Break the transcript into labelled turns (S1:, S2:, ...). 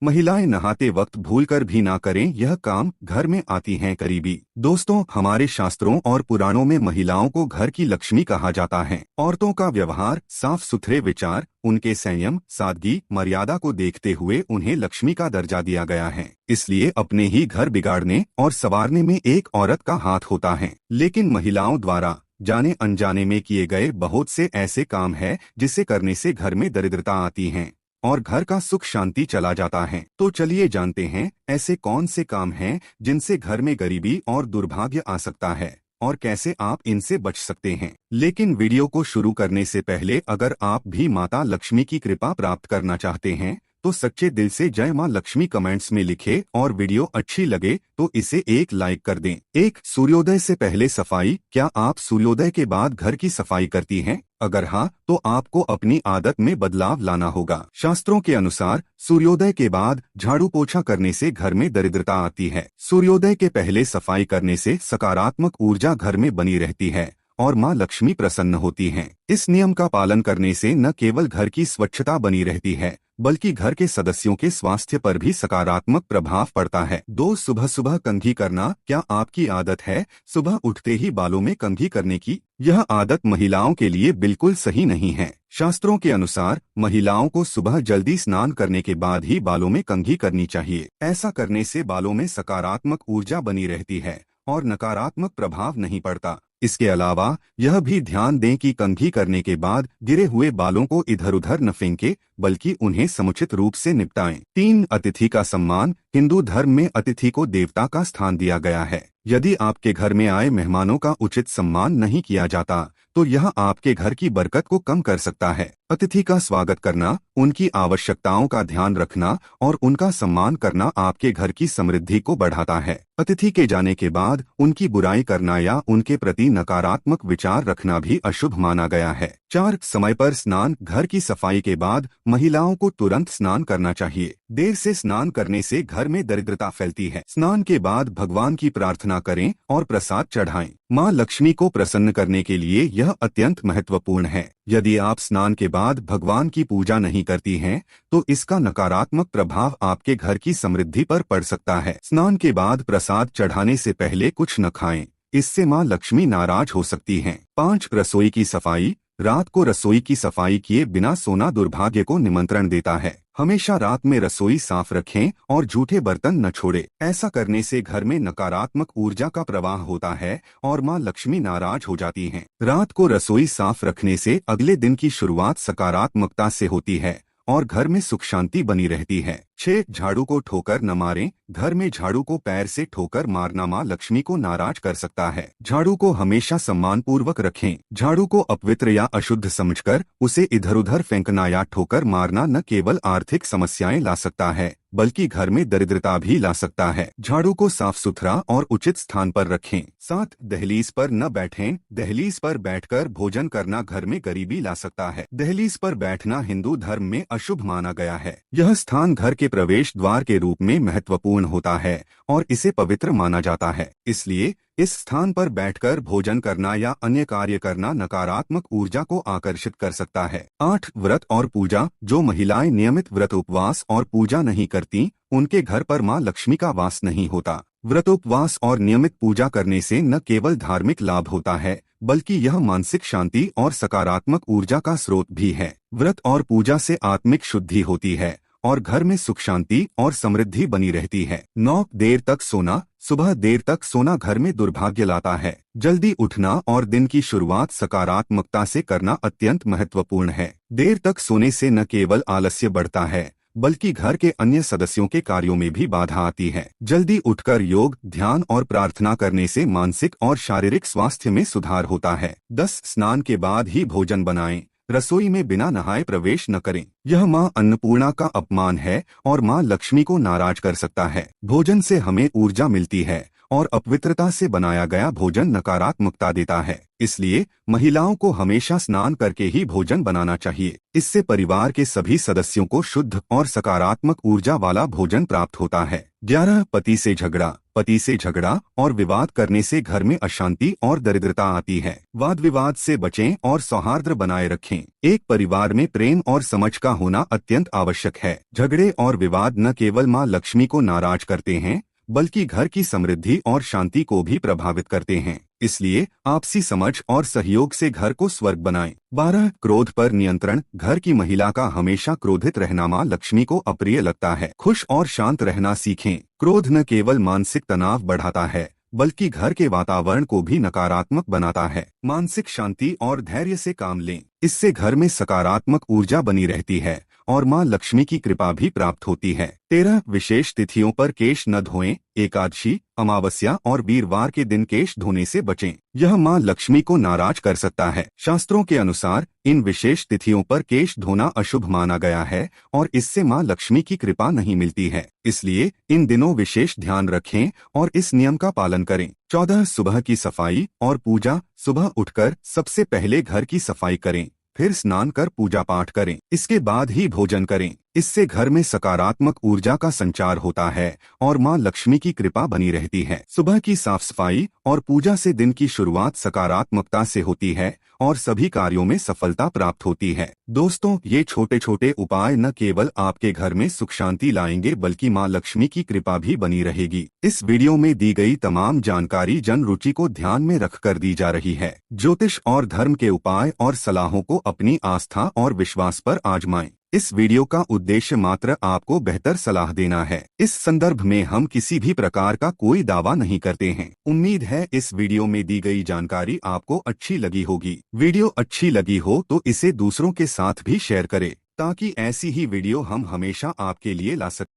S1: महिलाएं नहाते वक्त भूलकर भी ना करें यह काम, घर में आती हैं करीबी। दोस्तों, हमारे शास्त्रों और पुराणों में महिलाओं को घर की लक्ष्मी कहा जाता है। औरतों का व्यवहार, साफ सुथरे विचार, उनके संयम, सादगी, मर्यादा को देखते हुए उन्हें लक्ष्मी का दर्जा दिया गया है। इसलिए अपने ही घर बिगाड़ने और संवारने में एक औरत का हाथ होता है। लेकिन महिलाओं द्वारा जाने अनजाने में किए गए बहुत से ऐसे काम हैं जिसे करने से घर में दरिद्रता आती है और घर का सुख शांति चला जाता है। तो चलिए जानते हैं ऐसे कौन से काम हैं जिनसे घर में गरीबी और दुर्भाग्य आ सकता है और कैसे आप इनसे बच सकते हैं। लेकिन वीडियो को शुरू करने से पहले अगर आप भी माता लक्ष्मी की कृपा प्राप्त करना चाहते हैं तो सच्चे दिल से जय मां लक्ष्मी कमेंट्स में लिखें और वीडियो अच्छी लगे तो इसे एक लाइक कर दें। एक, सूर्योदय से पहले सफाई। क्या आप सूर्योदय के बाद घर की सफाई करती हैं? अगर हाँ, तो आपको अपनी आदत में बदलाव लाना होगा। शास्त्रों के अनुसार सूर्योदय के बाद झाड़ू पोछा करने से घर में दरिद्रता आती है। सूर्योदय के पहले सफाई करने से सकारात्मक ऊर्जा घर में बनी रहती है और मां लक्ष्मी प्रसन्न होती हैं। इस नियम का पालन करने से न केवल घर की स्वच्छता बनी रहती है बल्कि घर के सदस्यों के स्वास्थ्य पर भी सकारात्मक प्रभाव पड़ता है। 2, सुबह सुबह कंघी करना। क्या आपकी आदत है सुबह उठते ही बालों में कंघी करने की? यह आदत महिलाओं के लिए बिल्कुल सही नहीं है। शास्त्रों के अनुसार महिलाओं को सुबह जल्दी स्नान करने के बाद ही बालों में कंघी करनी चाहिए। ऐसा करने से बालों में सकारात्मक ऊर्जा बनी रहती है और नकारात्मक प्रभाव नहीं पड़ता। इसके अलावा यह भी ध्यान दें कि कंघी करने के बाद गिरे हुए बालों को इधर उधर न फेंकें बल्कि उन्हें समुचित रूप से निपटाएं। 3, अतिथि का सम्मान। हिंदू धर्म में अतिथि को देवता का स्थान दिया गया है। यदि आपके घर में आए मेहमानों का उचित सम्मान नहीं किया जाता तो यह आपके घर की बरकत को कम कर सकता है। अतिथि का स्वागत करना, उनकी आवश्यकताओं का ध्यान रखना और उनका सम्मान करना आपके घर की समृद्धि को बढ़ाता है। अतिथि के जाने के बाद उनकी बुराई करना या उनके प्रति नकारात्मक विचार रखना भी अशुभ माना गया है। 4, समय पर स्नान। घर की सफाई के बाद महिलाओं को तुरंत स्नान करना चाहिए। देर से स्नान करने से घर में दरिद्रता फैलती है। स्नान के बाद भगवान की प्रार्थना करें और प्रसाद चढ़ाएं। मां लक्ष्मी को प्रसन्न करने के लिए यह अत्यंत महत्वपूर्ण है। यदि आप स्नान के बाद भगवान की पूजा नहीं करती हैं, तो इसका नकारात्मक प्रभाव आपके घर की समृद्धि पर पड़ सकता है। स्नान के बाद प्रसाद चढ़ाने से पहले कुछ न खाएं, इससे मां लक्ष्मी नाराज हो सकती हैं। 5, रसोई की सफाई। रात को रसोई की सफाई किए बिना सोना दुर्भाग्य को निमंत्रण देता है। हमेशा रात में रसोई साफ रखें और जूठे बर्तन न छोड़ें। ऐसा करने से घर में नकारात्मक ऊर्जा का प्रवाह होता है और मां लक्ष्मी नाराज हो जाती हैं। रात को रसोई साफ रखने से अगले दिन की शुरुआत सकारात्मकता से होती है और घर में सुख शांति बनी रहती है। 6, झाड़ू को ठोकर न मारें। घर में झाड़ू को पैर से ठोकर मारना मां लक्ष्मी को नाराज कर सकता है। झाड़ू को हमेशा सम्मानपूर्वक रखें। झाड़ू को अपवित्र या अशुद्ध समझकर उसे इधर उधर फेंकना या ठोकर मारना न केवल आर्थिक समस्याएं ला सकता है बल्कि घर में दरिद्रता भी ला सकता है। झाड़ू को साफ सुथरा और उचित स्थान पर रखें। 7, दहलीज पर न बैठें। दहलीज पर बैठकर भोजन करना घर में गरीबी ला सकता है। दहलीज पर बैठना हिंदू धर्म में अशुभ माना गया है। यह स्थान घर के प्रवेश द्वार के रूप में महत्वपूर्ण होता है और इसे पवित्र माना जाता है। इसलिए इस स्थान पर बैठकर भोजन करना या अन्य कार्य करना नकारात्मक ऊर्जा को आकर्षित कर सकता है। 8, व्रत और पूजा। जो महिलाएं नियमित व्रत उपवास और पूजा नहीं करती उनके घर पर मां लक्ष्मी का वास नहीं होता। व्रतोपवास और नियमित पूजा करने से न केवल धार्मिक लाभ होता है बल्कि यह मानसिक शांति और सकारात्मक ऊर्जा का स्रोत भी है। व्रत और पूजा से आत्मिक शुद्धि होती है और घर में सुख शांति और समृद्धि बनी रहती है। 9, देर तक सोना। सुबह देर तक सोना घर में दुर्भाग्य लाता है। जल्दी उठना और दिन की शुरुआत सकारात्मकता से करना अत्यंत महत्वपूर्ण है। देर तक सोने से न केवल आलस्य बढ़ता है बल्कि घर के अन्य सदस्यों के कार्यों में भी बाधा आती है। जल्दी उठकर योग, ध्यान और प्रार्थना करने से मानसिक और शारीरिक स्वास्थ्य में सुधार होता है। 10, स्नान के बाद ही भोजन बनाएं। रसोई में बिना नहाए प्रवेश न करें। यह मां अन्नपूर्णा का अपमान है और मां लक्ष्मी को नाराज कर सकता है। भोजन से हमें ऊर्जा मिलती है और अपवित्रता से बनाया गया भोजन नकारात्मकता देता है। इसलिए महिलाओं को हमेशा स्नान करके ही भोजन बनाना चाहिए। इससे परिवार के सभी सदस्यों को शुद्ध और सकारात्मक ऊर्जा वाला भोजन प्राप्त होता है। 11, पति से झगड़ा। पति से झगड़ा और विवाद करने से घर में अशांति और दरिद्रता आती है। वाद विवाद से बचें और सौहार्द बनाए रखें। एक परिवार में प्रेम और समझ का होना अत्यंत आवश्यक है। झगड़े और विवाद न केवल माँ लक्ष्मी को नाराज करते हैं, बल्कि घर की समृद्धि और शांति को भी प्रभावित करते हैं। इसलिए आपसी समझ और सहयोग से घर को स्वर्ग बनाएं। 12 क्रोध पर नियंत्रण। घर की महिला का हमेशा क्रोधित रहना माँ लक्ष्मी को अप्रिय लगता है। खुश और शांत रहना सीखें। क्रोध न केवल मानसिक तनाव बढ़ाता है, बल्कि घर के वातावरण को भी नकारात्मक बनाता है। मानसिक शांति और धैर्य से काम लें। इससे घर में सकारात्मक ऊर्जा बनी रहती है और माँ लक्ष्मी की कृपा भी प्राप्त होती है। 13 विशेष तिथियों पर केश न धोएं। एकादशी, अमावस्या और वीरवार के दिन केश धोने से बचें। यह माँ लक्ष्मी को नाराज कर सकता है। शास्त्रों के अनुसार इन विशेष तिथियों पर केश धोना अशुभ माना गया है और इससे माँ लक्ष्मी की कृपा नहीं मिलती है। इसलिए इन दिनों विशेष ध्यान रखें और इस नियम का पालन करें। 14 सुबह की सफाई और पूजा। सुबह उठकर सबसे पहले घर की सफाई करें, फिर स्नान कर पूजा पाठ करें। इसके बाद ही भोजन करें। इससे घर में सकारात्मक ऊर्जा का संचार होता है और माँ लक्ष्मी की कृपा बनी रहती है। सुबह की साफ सफाई और पूजा से दिन की शुरुआत सकारात्मकता से होती है और सभी कार्यों में सफलता प्राप्त होती है। दोस्तों, ये छोटे छोटे उपाय न केवल आपके घर में सुख शांति लाएंगे, बल्कि माँ लक्ष्मी की कृपा भी बनी रहेगी। इस वीडियो में दी गई तमाम जानकारी जन रुचि को ध्यान में रखकर दी जा रही है। ज्योतिष और धर्म के उपाय और सलाहों को अपनी आस्था और विश्वास पर आजमाएं। इस वीडियो का उद्देश्य मात्र आपको बेहतर सलाह देना है। इस संदर्भ में हम किसी भी प्रकार का कोई दावा नहीं करते हैं। उम्मीद है इस वीडियो में दी गई जानकारी आपको अच्छी लगी होगी। वीडियो अच्छी लगी हो तो इसे दूसरों के साथ भी शेयर करें, ताकि ऐसी ही वीडियो हम हमेशा आपके लिए ला सकें।